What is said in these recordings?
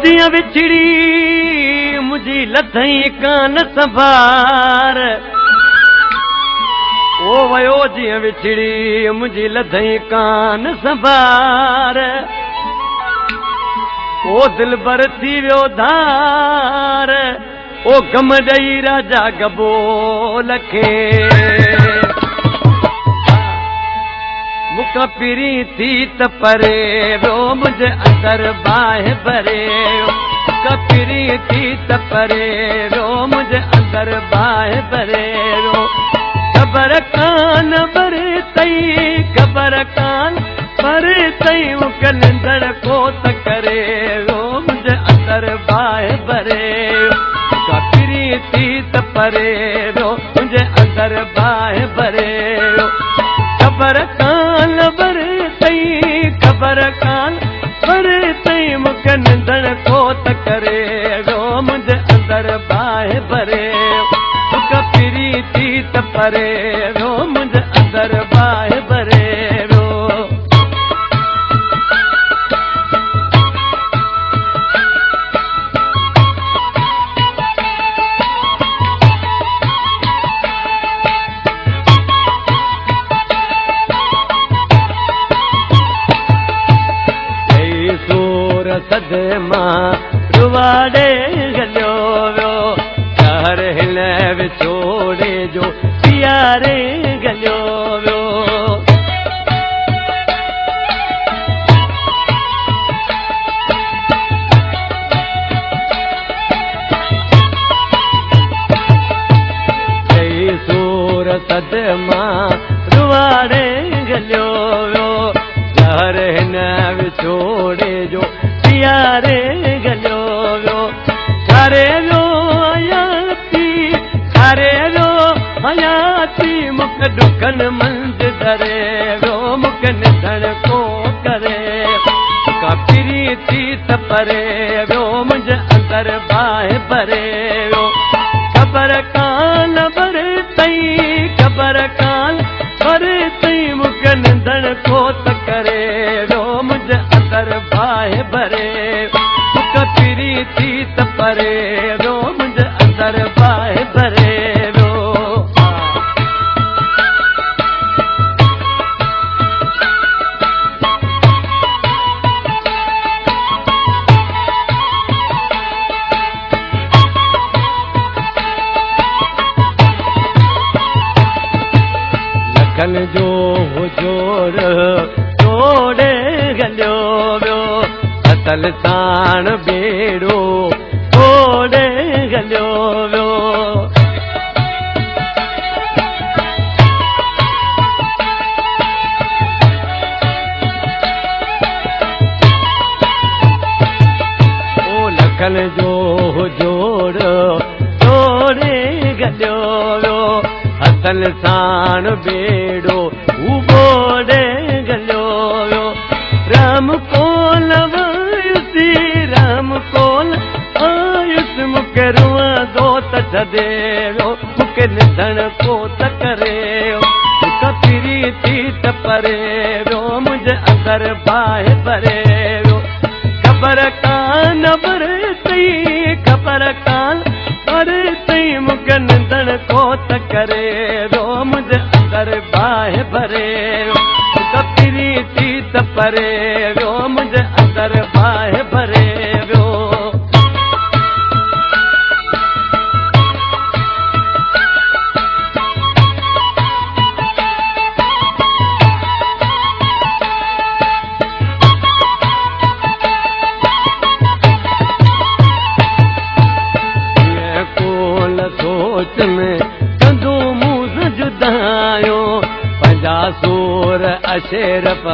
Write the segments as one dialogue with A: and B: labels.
A: जीअं विछड़ी मुंहिंजी लथई कान संभार ओ वयो जीअं विछड़ी मुंहिंजी लथई कान संभार ओ दिलबर थी वियो धार ओ गम ॾेई राजा गबोल खे मुख पिरी थी त परे वियो मुंहिंजे अंदर बाहि भरे मुख पिरी थी त परे वियो मुंहिंजे अंदर बाहि भरे ख़बर कान भरे तई ख़बर कान भरे तई मूंखे निंदड़ को त करे वियो मुंहिंजे अंदर बाहि भरे मुख पिरी थी त परे वियो मुंहिंजे अंदर बाहि भरे ख़बर कान भरे तई ख़बर कान भरे तई मूंखे निंदड़ को त करे वियो मुंहिंजे अंदर बाहि भरे मुख पिरी थी त परे वियो मुंहिंजे अंदर बाहि भरे सदे मां रुवाड़े गलियो वियो घर हिन विछोड़े जो प्यारे गलियो वियो सूर सदे मां रुवाड़े गलियो वियो घर हिन विछोड़े जो प्यारे गलियो वियो घरे वियो हयाती मूंखे ॾुखनि मंझि धरे वियो मूंखे निधण को करे पिरी थी त परे वियो मुंहिंजे अंदर बाहि भरे वियो ख़बर कान भरे तई ख़बर कान भरे तई मूंखे निधण को त करे वियो मुंहिंजे अंदर बाहि भरे मुख पिरी थी त परे वियो मुंहिंजे अंदर बाहि भरे वियो लखन जो हुजूर तोड़े गलियो वियो असल साण बेड़ो तोड़े गलियो वियो ओ लखन जो हुजूर तोड़े गलियो वियो असल साण बेड़ो उबोड़े गलियो वियो राम कोल आयुसि राम कोल आयुसि मूंखे रुअंदो त छॾे वियो मूंखे निधण को त करे मुख पिरी थी त परे वियो मुंहिंजे अंदर बाहि भरे वियो ख़बर कान भरे तई ख़बर कान भरे तई मूंखे निधण को त करे वियो मुंहिंजे अंदर बाहि भरे मुख पिरी थी त परे वियो मुंहिंजे अंदर बाहि भरे वियो सोच में कंदो मुंहुं जुदायो पंहिंजा सूर अशरफ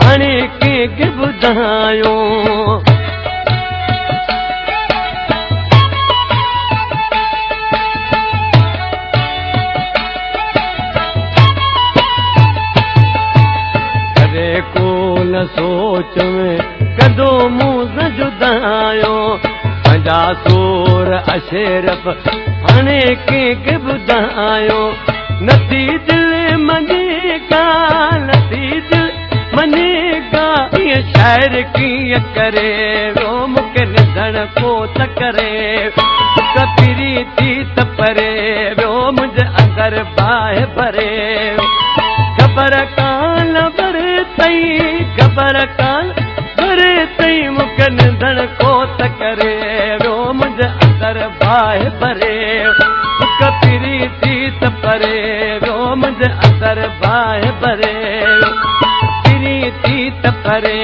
A: हाणे कंहिंखे ॿुधायो कॾहिं कोन सोच में कंदो मुंहुं जुदायो पंहिंजा सूर अशरफ हाणे कंहिंखे ॿुधायो नथी दिलि मञेगा नथी दिलि मञेगा ईअं शाइर कीअं करे वियो मूंखे निधण निंदण को त करे कपिरी थी त परे वियो मुंहिंजे अंदर बाहि भरे ख़बर कान भरे तई ख़बर कान भरे तई मूंखे निंदण को त करे वियो मुंहिंजे अंदर बाहि भरे कपिरी थी त परे वियो मुंहिंजे अंदर बाहि भरे पिरी थी त परे